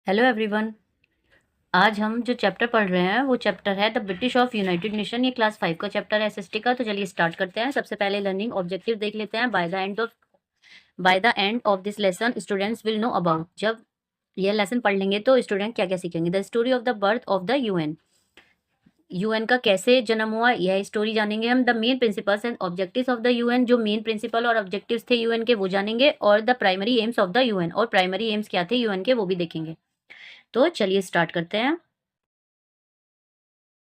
Hello everyone. आज हम जो चैप्टर पढ़ रहे हैं वो चैप्टर है the British of United nation. ये क्लास 5 का चैप्टर है एसएसटी का। तो चलिए स्टार्ट करते हैं। सबसे पहले लर्निंग ऑब्जेक्टिव देख लेते हैं। By the end of this lesson students will know about. जब यह लेसन पढ़ लेंगे तो स्टूडेंट क्या क्या सीखेंगे। The story of the birth of the UN. UN का कैसे जन्म हुआ यह स्टोरी जानेंगे हम। The main principles and objectives of the UN. जो मेन प्रिंसिपल और ऑब्जेक्टिव्स थे यूएन के वो जानेंगे। और the primary AIIMS of the UN. और प्राइमरी एम्स क्या थे यूएन के वो भी देखेंगे। तो चलिए स्टार्ट करते हैं।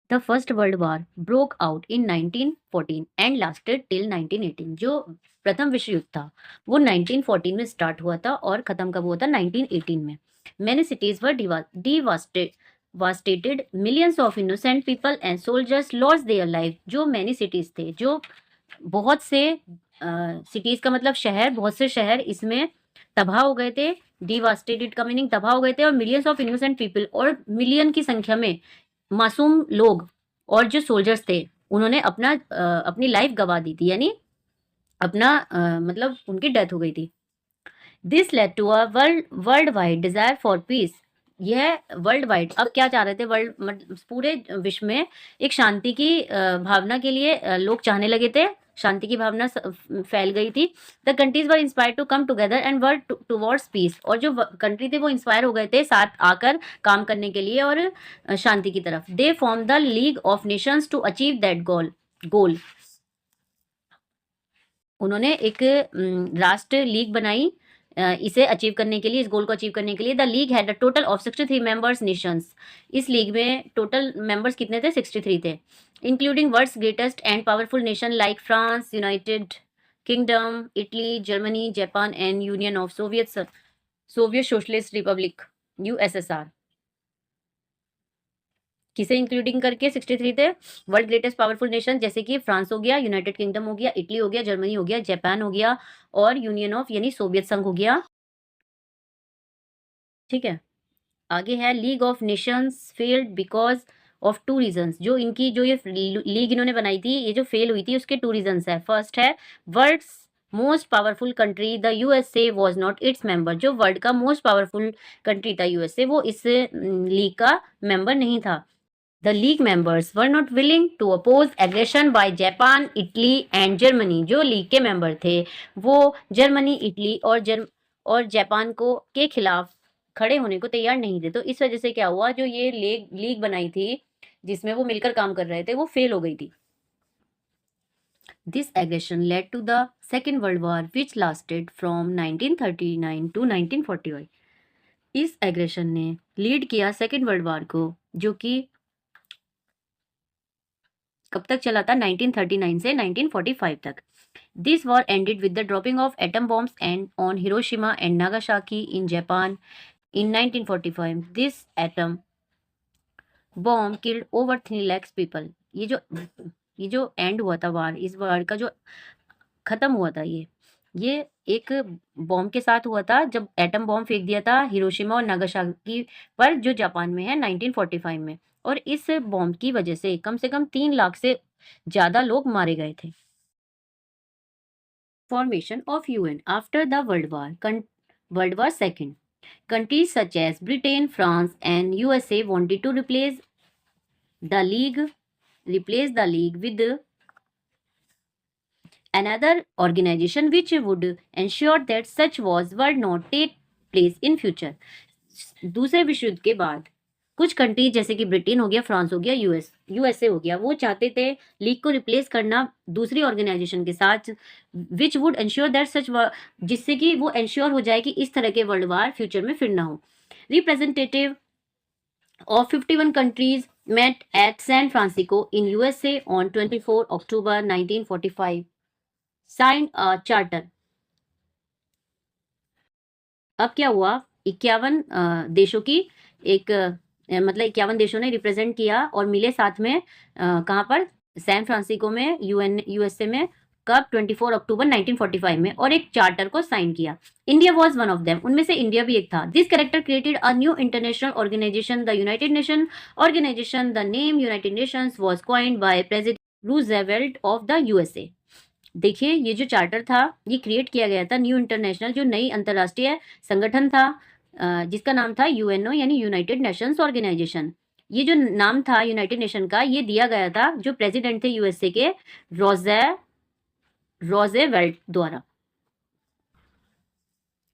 The First World War broke out in 1914 and lasted till 1918। जो प्रथम विश्व युद्ध था वो 1914 में स्टार्ट हुआ था और खत्म कब हुआ था 1918 में। Many cities were devastated, millions of innocent people and soldiers lost their life। जो many cities थे, जो बहुत से सिटीज का मतलब शहर, बहुत से शहर इसमें तबाह हो गए थे। डिवास्टेटेड का मीनिंग तबाह हो गए थे। और मिलियंस ऑफ इनोसेंट पीपल, और मिलियन की संख्या में मासूम लोग और जो सोल्जर्स थे उन्होंने अपनी लाइफ गवा दी थी, यानी अपना मतलब उनकी डेथ हो गई थी। This led to a world wide desire for peace. यह वर्ल्ड वाइड, अब क्या चाह रहे थे, पूरे विश्व में एक शांति की भावना के लिए लोग चाहने लगे थे। शांति की भावना फैल गई थी। The countries were inspire to come together and work towards peace. और जो कंट्री थे वो इंस्पायर हो गए थे साथ आकर काम करने के लिए और शांति की तरफ। They form the League of Nations to achieve that goal. उन्होंने एक राष्ट्र लीग बनाई इसे अचीव करने के लिए, इस गोल को अचीव करने के लिए। The league had a total of 63 members nations. इस लीग में टोटल मेंबर्स कितने थे, 63 थे। Including world's greatest and powerful nation like France, United Kingdom, Italy, Germany, Japan and Union of Soviet Socialist Republic USSR. किसे including करके 63 थे। World greatest powerful nation जैसे कि फ्रांस हो गया, यूनाइटेड किंगडम हो गया, इटली हो गया, जर्मनी हो गया, जापान हो गया और यूनियन ऑफ यानी सोवियत संघ हो गया। ठीक है, आगे है league of Nations failed because of two reasons. जो ये लीग इन्होंने बनाई थी, ये जो फेल हुई थी उसके टू रीजंस है। फर्स्ट है world's most powerful country the USA was not its member. जो वर्ल्ड का मोस्ट पावरफुल कंट्री था यूएसए, वो इस लीग का मेंबर नहीं था। The league members were not willing to oppose aggression by Japan, Italy and Germany। जो league के मेंबर थे वो जर्मनी, इटली और जापान को के खिलाफ खड़े होने को तैयार नहीं थे। तो इस वजह से क्या हुआ, जो ये लीग बनाई थी जिसमें वो मिलकर काम कर रहे थे वो फेल हो गई थी। This aggression led to the Second World War which lasted from 1939 to 1945। इस एग्रेशन ने लीड किया सेकेंड वर्ल्ड वॉर को, जो कि कब तक चला था, 1939 से 1945 तक। This war ended with the dropping of atom bombs and on Hiroshima and Nagasaki in Japan in 1945। This atom bomb killed over 3 lakh people. ये जो एंड हुआ था वार, इस वार का जो खत्म हुआ था, ये एक बॉम्ब के साथ हुआ था जब एटम बॉम्ब फेंक दिया था हिरोशिमा और नागासाकी पर, जो जापान में है 1945 में। और इस बॉम्ब की वजह से कम 3 लाख से ज्यादा लोग मारे गए थे। Formation of UN after the world war second. Countries such as Britain, France and USA wanted to replace the league with another organization which would ensure that such wars would not take place in future। दूसरे विश्व युद्ध के बाद कुछ country जैसे कि Britain हो गया, फ्रांस हो गया, यूएसए हो गया, वो चाहते थे लीग को रिप्लेस करना दूसरी ऑर्गेनाइजेशन के साथ, which would ensure that such, जिससे कि वो इंश्योर हो जाए कि इस तरह के वर्ल्ड वार फ्यूचर में फिर ना हो। Representative of 51 countries met at San Francisco in USA on 24 October 1945, signed a charter। अब क्या हुआ, 51 देशों की एक मतलब 51 देशों ने रिप्रेजेंट किया और मिले साथ में कहाँ पर, सैन फ्रांसिस्को में, यूएसए में, कब, 24 अक्टूबर 1945 में, और एक चार्टर को साइन किया। India was one of them, उनमें से इंडिया भी एक था। This character created a new international organisation, the United Nation Organisation. The name United Nations was coined by President Roosevelt of the USA. देखिए, ये जो चार्टर था ये क्रिएट किया गया था, न्यू इंटरनेशनल, जो नई अंतरराष्ट्रीय संगठन था, जिसका नाम था यूएनओ यानी यूनाइटेड नेशंस ऑर्गेनाइजेशन। ये जो नाम था यूनाइटेड नेशन का, ये दिया गया था जो प्रेसिडेंट थे यूएसए के, रोजेवेल्ट द्वारा।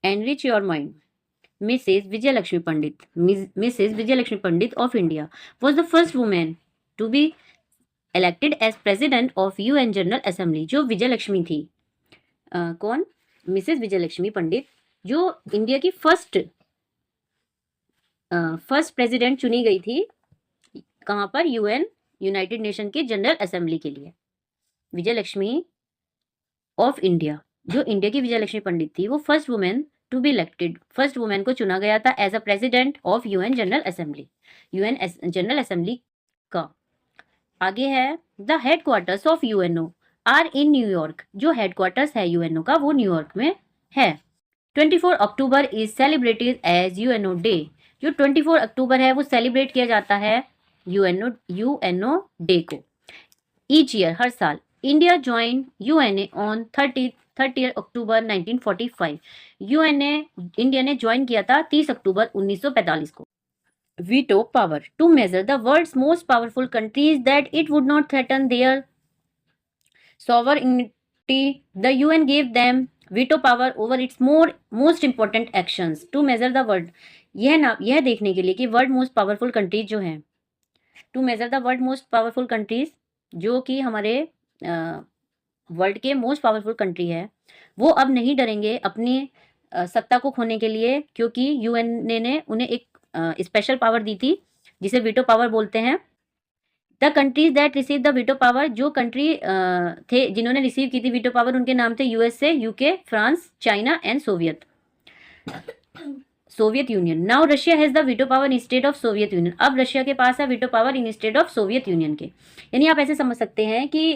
Enrich your mind. Mrs. Vijayalakshmi Pandit, Mrs. Vijayalakshmi Pandit of India was the first woman to be elected as president of UN General Assembly। जो विजयलक्ष्मी थी, कौन? मिसेस विजयलक्ष्मी पंडित, जो इंडिया की फर्स्ट प्रेसिडेंट चुनी गई थी। कहाँ पर? यूएन, यूनाइटेड नेशन के जनरल असेंबली के लिए। विजयलक्ष्मी ऑफ इंडिया, जो इंडिया की विजयलक्ष्मी पंडित थी, वो first women to be elected, first women को चुना गया था as a president of UN General Assembly, UN General Assembly का। आगे है the headquarters of UNO are in New York. जो हेडक्वार्टर्स है यूएनओ का वो न्यूयॉर्क में है। 24 October is celebrated as UNO day. जो 24 अक्टूबर है वो सेलिब्रेट किया जाता है यूएनओ डे को। ईच ईयर, हर साल, India join UNA on 30 October 1945। UNA India ने ज्वाइन किया था 30 अक्टूबर 1945 को। Veto power to major the world's most powerful countries that it would not threaten their sovereignty, the UN gave them veto power over its most important actions to measure the world। यह देखने के लिए कि world most powerful countries जो हैं, to major the world most powerful countries, जो कि हमारे वर्ल्ड के मोस्ट पावरफुल कंट्री है, वो अब नहीं डरेंगे अपनी सत्ता को खोने के लिए, क्योंकि यूएन ने उन्हें एक स्पेशल पावर दी थी जिसे वीटो पावर बोलते हैं। The countries that receive the veto power, जो कंट्री थे जिन्होंने रिसीव की थी वीटो पावर, उनके नाम थे USA, UK, France, China and Soviet union. Now Russia has the veto power instead of Soviet union. अब रशिया के पास है veto power instead of Soviet union के। यानी आप ऐसे समझ सकते हैं कि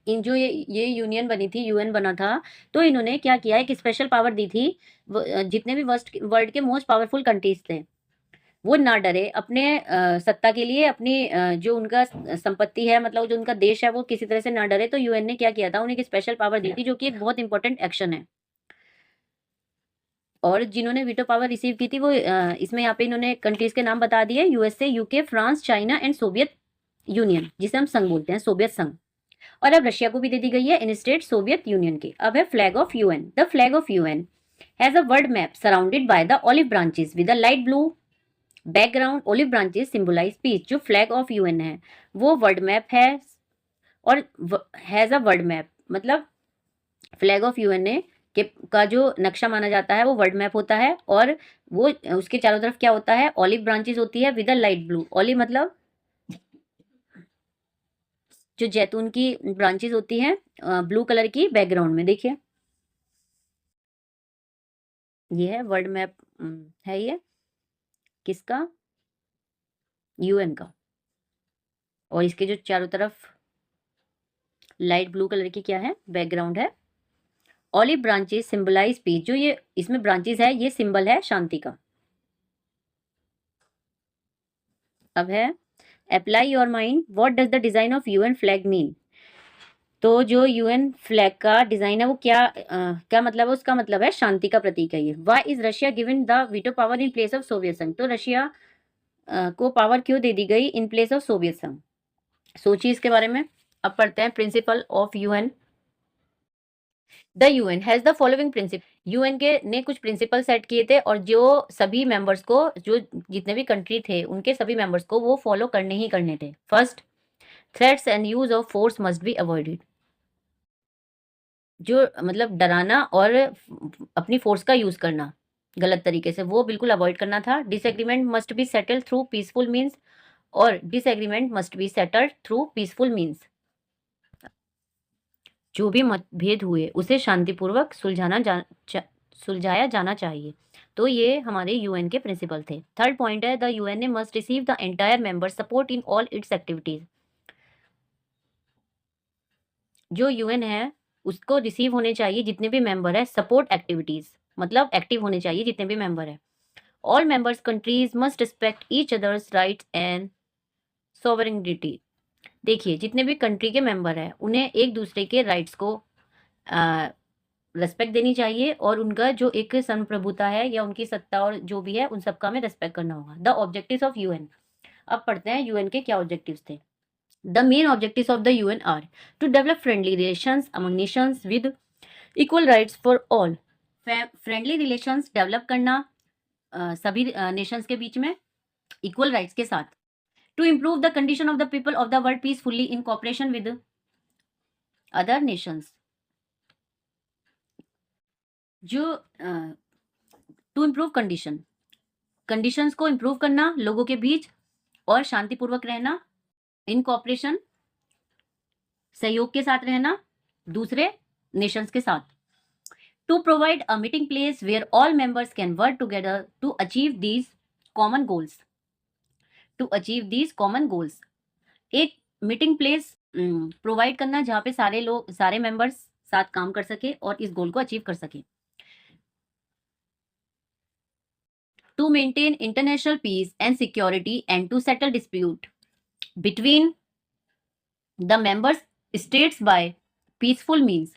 इन जो ये यूनियन बनी थी, यूएन बना था, तो इन्होंने क्या किया, एक स्पेशल पावर दी थी। जितने भी वर्ल्ड के मोस्ट पावरफुल कंट्रीज थे वो ना डरे अपने सत्ता के लिए, अपनी जो उनका संपत्ति है, मतलब जो उनका देश है, वो किसी तरह से ना डरे। तो यूएन ने क्या किया था, उन्हें एक स्पेशल पावर दी थी, जो कि एक बहुत इंपॉर्टेंट एक्शन है। और जिन्होंने वीटो पावर रिसीव की थी वो इसमें यहाँ पे इन्होंने कंट्रीज के नाम बता दिए, USA, UK, France, China and Soviet union, जिसे हम संघ बोलते हैं, सोवियत संघ। और अब रशिया को भी दे दी गई है इंस्टेड सोवियत यूनियन के। अब है flag of UN. The flag of UN has a world map surrounded by the olive branches with a light blue background. Olive branches symbolise peace. जो फ्लैग ऑफ यूएन है वो world map है, और has a world map, मतलब flag of UN का जो नक्शा माना जाता है वो वर्ल्ड मैप होता है, और वो उसके चारों तरफ क्या होता है, ऑलिव ब्रांचेस होती है with a light blue. Olive मतलब जो जैतून की ब्रांचेस होती हैं, ब्लू कलर की बैकग्राउंड में। देखिए ये है वर्ल्ड मैप, है ये किसका, यूएन का। और इसके जो चारों तरफ लाइट ब्लू कलर की क्या है, बैकग्राउंड है। Olive branches symbolise peace. जो ये इसमें ब्रांचेस है ये सिंबल है शांति का। अब है apply your mind, what does the design of UN flag mean. तो जो यूएन फ्लैग का डिजाइन है वो क्या मतलब है, उसका मतलब है शांति का प्रतीक है ये। Why is Russia given the veto power in place of Soviet संघ। तो रशिया को पावर क्यों दे दी गई इन प्लेस ऑफ सोवियत संघ, सोचिए इसके बारे में। अब पढ़ते हैं principle of UN. The UN has the following principle. UN के ने कुछ प्रिंसिपल सेट किए थे, और जो सभी मेंबर्स को, जो जितने भी कंट्री थे उनके सभी मेंबर्स को वो फॉलो करने ही करने थे। First, threats and use of force must be avoided. जो मतलब डराना और अपनी फोर्स का यूज करना गलत तरीके से, वो बिल्कुल अवॉइड करना था। Disagreement must be settled through peaceful means, और disagreement must be settled through peaceful means. जो भी मतभेद हुए उसे शांतिपूर्वक सुलझाया जाना चाहिए। तो ये हमारे यूएन के प्रिंसिपल थे। थर्ड पॉइंट है the UN must receive the entire member support in all it's activities. जो यूएन है उसको रिसीव होने चाहिए जितने भी मेंबर है सपोर्ट एक्टिविटीज, मतलब एक्टिव होने चाहिए जितने भी मेंबर है। All members countries must respect each others rights and sovereignty. देखिए जितने भी कंट्री के मेंबर हैं उन्हें एक दूसरे के राइट्स को रेस्पेक्ट देनी चाहिए और उनका जो एक संप्रभुता है या उनकी सत्ता और जो भी है उन सबका हमें रेस्पेक्ट करना होगा। The objectives of UN. अब पढ़ते हैं यूएन के क्या ऑब्जेक्टिव्स थे। The main objectives of the UN are to develop friendly relations among nations with equal rights for all. Friendly relations develop करना सभी नेशंस के बीच में इक्वल राइट्स के साथ। To improve the condition of the people of the world peacefully in cooperation with other nations. जो to improve conditions को improve करना लोगों के बीच और शांतिपूर्वक रहना, इन कॉपरेशन सहयोग के साथ रहना दूसरे नेशंस के साथ। To provide a meeting place where all members can work together to achieve these common goals. To achieve these common goals, एक मीटिंग प्लेस प्रोवाइड करना जहाँ पे सारे मेंबर्स साथ काम कर सके और इस गोल को अचीव कर सके। To maintain international peace and security and to settle dispute between the member states by peaceful means.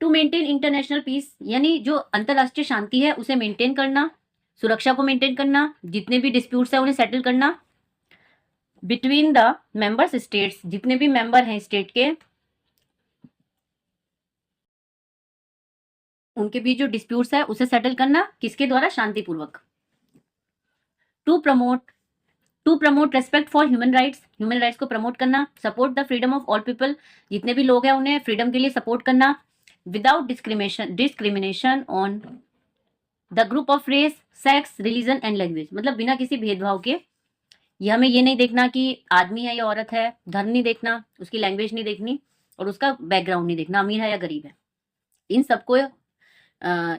To maintain international peace यानी जो अंतरराष्ट्रीय शांति है उसे मेंटेन करना, सुरक्षा को मेंटेन करना, जितने भी डिस्प्यूट्स है उन्हें सेटल करना बिटवीन द मेंबर्स स्टेट्स, जितने भी मेंबर हैं स्टेट के उनके बीच जो डिस्प्यूट्स है उसे सेटल करना किसके द्वारा? शांतिपूर्वक। To promote respect for human rights को प्रमोट करना। Support the freedom of all people, जितने भी लोग हैं उन्हें फ्रीडम के लिए सपोर्ट करना। Without discrimination on the group of race, sex, religion and language, मतलब बिना किसी भेदभाव के। ये हमें ये नहीं देखना कि आदमी है या औरत है, धर्म नहीं देखना, उसकी लैंग्वेज नहीं देखनी और उसका बैकग्राउंड नहीं देखना, अमीर है या गरीब है। इन सबको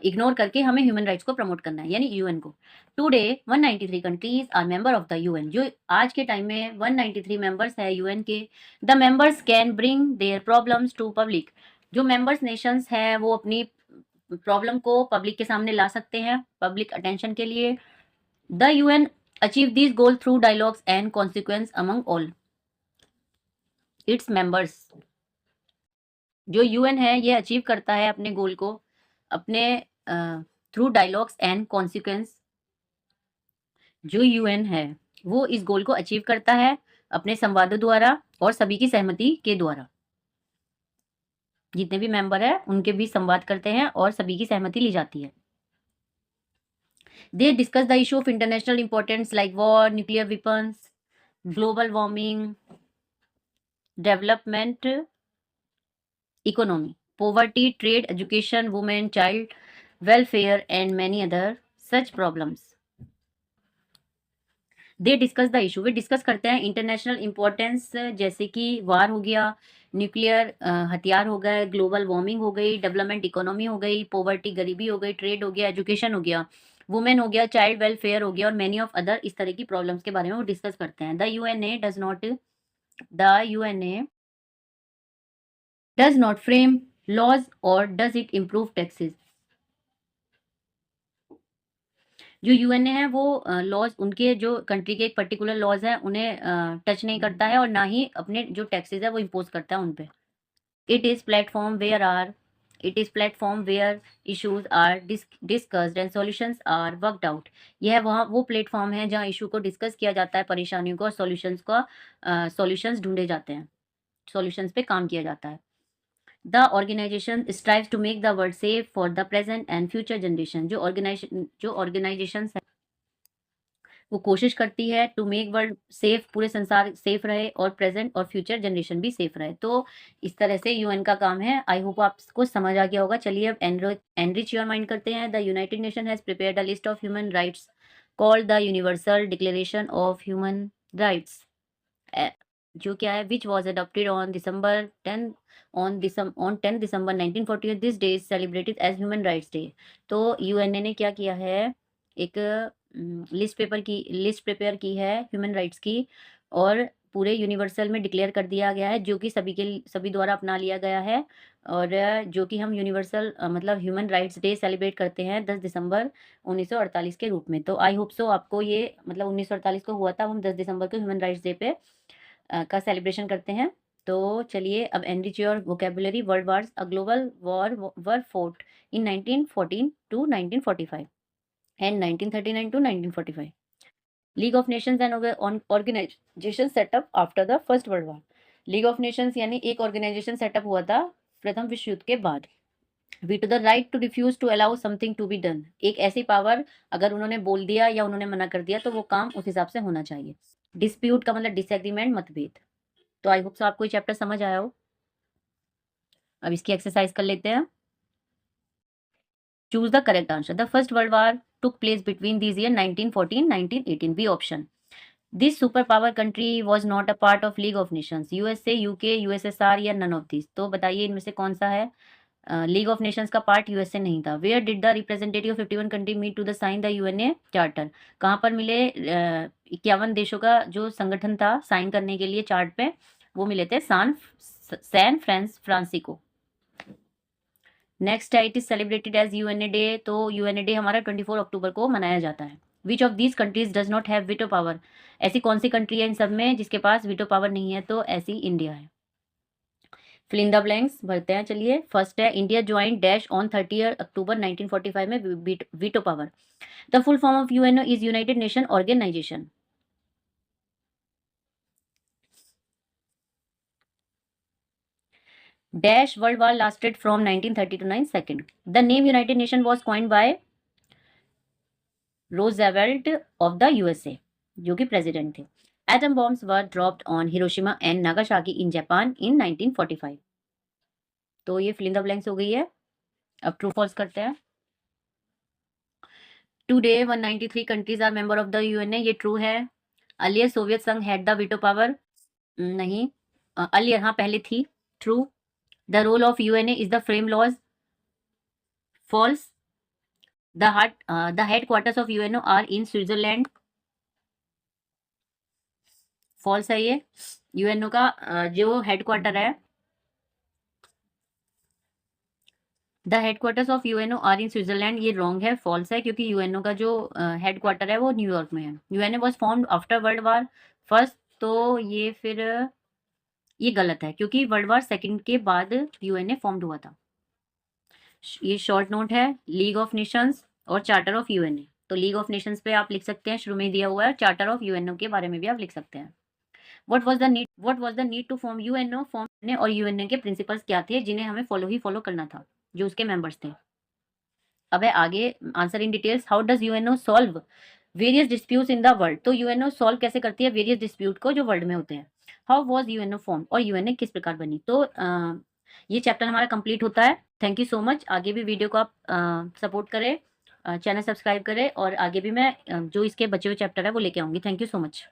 इग्नोर करके हमें ह्यूमन राइट्स को प्रमोट करना है, यानी यूएन को। Today 193 countries are member of the UN. जो आज के टाइम में 193 मेंबर्स है यूएन के। The members can bring their problems to public. जो मेंबर्स नेशंस हैं वो अपनी प्रॉब्लम को पब्लिक के सामने ला सकते हैं, पब्लिक अटेंशन के लिए। The UN achieve this goal through dialogues and consequence among all its members. जो यूएन है ये अचीव करता है अपने गोल को अपने थ्रू डायलॉग्स एंड कॉन्सिक्वेंस। जो यूएन है वो इस गोल को अचीव करता है अपने संवादों द्वारा और सभी की सहमति के द्वारा। जितने भी मेंबर है उनके बीच संवाद करते हैं और सभी की सहमति ली जाती है। They discuss the issue of international importance like war, nuclear weapons, global warming, development, economy, poverty, trade, education, women, child welfare and many other such problems. They discuss the issue. Way discuss करते हैं international importance, जैसे कि वार हो गया, nuclear हथियार हो गए, global warming हो गई, डेवलपमेंट इकोनॉमी हो गई, पॉवर्टी गरीबी हो गई, ट्रेड हो गया, एजुकेशन हो गया, वुमेन हो गया, चाइल्ड वेलफेयर हो गया और मैनी ऑफ अदर इस तरह की प्रॉब्लम्स के बारे में वो डिस्कस करते हैं। The UNA does not frame laws और डज इट इम्प्रूव टैक्सेस। जो यूएनए है वो लॉज, उनके जो कंट्री के एक पर्टिकुलर लॉज है उन्हें टच नहीं करता है और ना ही अपने जो टैक्सेस है वो इम्पोज करता है उन पे। It is platform where issues are discussed and solutions are worked out. यह वहाँ वो प्लेटफॉर्म है जहाँ इशू को डिस्कस किया जाता है, परेशानियों को और सॉल्यूशंस ढूंढे जाते हैं, सॉल्यूशंस पे काम किया जाता है। The organization strives to make the world safe for the present and future generation. जो organizations है वो कोशिश करती है टू मेक वर्ल्ड सेफ, पूरे संसार सेफ रहे और प्रेजेंट और फ्यूचर जनरेशन भी सेफ रहे। तो इस तरह से यूएन का काम है। आई होप आपको समझ आ गया होगा। चलिए अब एनरिच योर माइंड करते हैं। The United Nation has prepared a list of human rights called the Universal Declaration of human Rights, जो क्या है, which was adopted on 10 December 1948। This day is celebrated as Human Rights Day. तो UNA ने क्या किया है, एक list prepare की है ह्यूमन राइट्स की और पूरे यूनिवर्सल में डिक्लेयर कर दिया गया है, जो कि सभी द्वारा अपना लिया गया है और जो कि हम यूनिवर्सल मतलब ह्यूमन राइट्स डे सेलिब्रेट करते हैं 10 दिसंबर 1948 के रूप में। तो आई होप सो आपको ये मतलब 1948 को हुआ था, हम 10 दिसंबर को ह्यूमन राइट्स डे पे का सेलिब्रेशन करते हैं। तो चलिए अब enrich your vocabulary. World wars, a global war were fought in 1914 to 1945 and 1939 to 1945. League of Nations and organization set up after the First World War. League of Nations यानी एक organisation setup हुआ था प्रथम विश्व युद्ध के बाद. Veto the right to refuse to allow something to be done. एक ऐसी पावर, अगर उन्होंने बोल दिया या उन्होंने मना कर दिया तो वो काम उस हिसाब से होना चाहिए. डिस्प्यूट का मतलब डिसएग्रीमेंट, मतभेद. तो आई होप सो आपको ये चैप्टर समझ आया हो. अब इसकी एक्सरसाइज कर लेते हैं. Choose the correct answer. The first world war took place between these year 1914 1918. B option. This superpower country was not a part of League of Nations. USA, UK, USSR या none of these. तो बताइए इनमें से कौन सा है. League of nations का part USA नहीं था. Where did the representative of 51 country meet to the sign the UNA charter. कहाँ पर मिले 51 देशों का जो संगठन था साइन करने के लिए चार्ट पे, वो मिले थे सैन फ्रांसिस्को. नेक्स्ट है it is celebrated as UNA day. तो यूएनए डे हमारा 24 अक्टूबर को मनाया जाता है. Which of these countries does not have veto power. ऐसी कौन सी कंट्री है इन सब में जिसके पास वीटो पावर नहीं है. तो ऐसी इंडिया है. फिल इन द ब्लैंक्स भरते हैं. चलिए, फर्स्ट है इंडिया ज्वाइंट डैश ऑन 30 अक्टूबर 1945 में veto power. The full form of UNO is United Nation Organisation. Dash World War lasted from 1930 to 9 second. The name United Nation was coined by Roosevelt of the USA, जो कि president थे. Atom bombs were dropped on Hiroshima and Nagasaki in Japan in 1945. तो ये fill in the blanks हो गई है. अब true false करते हैं. Today 193 countries are member of the UNA. ये ट्रू है. Earlier सोवियत संघ had the veto power. नहीं. Earlier हाँ पहले थी. True. The role of UNA is the frame laws. False. The headquarters of UNO are in Switzerland. False है ये. UNO का जो हेडक्वार्टर है, the headquarters of UNO are in Switzerland, ये रॉन्ग है. फॉल्स है क्योंकि यूएनओ का जो हेडक्वार्टर है वो न्यूयॉर्क में है. UNO was formed after world war first. तो ये फिर ये गलत है क्योंकि वर्ल्ड वॉर सेकंड के बाद यूएनए फॉर्म्ड हुआ था. ये शॉर्ट नोट है. लीग ऑफ नेशंस और चार्टर ऑफ यूएनए. तो लीग ऑफ नेशंस पे आप लिख सकते हैं, शुरू में दिया हुआ है. चार्टर ऑफ यूएनओ के बारे में भी आप लिख सकते हैं. What was the need to form UNO. Form और यूएनए के प्रिंसिपल्स क्या थे जिन्हें हमें फॉलो करना था, जो उसके मेंबर्स थे. अब है आगे answer in details. How does UNO solve various disputes in the world. तो यूएनओ सॉल्व कैसे करती है वेरियस डिस्प्यूट को जो वर्ल्ड में होते हैं. हाउ वाज यूएनओ फॉर्म और यूएनए किस प्रकार बनी. तो ये चैप्टर हमारा कंप्लीट होता है. Thank you so much. आगे भी वीडियो को आप सपोर्ट करें, चैनल सब्सक्राइब करें और आगे भी मैं जो इसके बचे हुए चैप्टर है वो लेके आऊँगी. Thank you so much.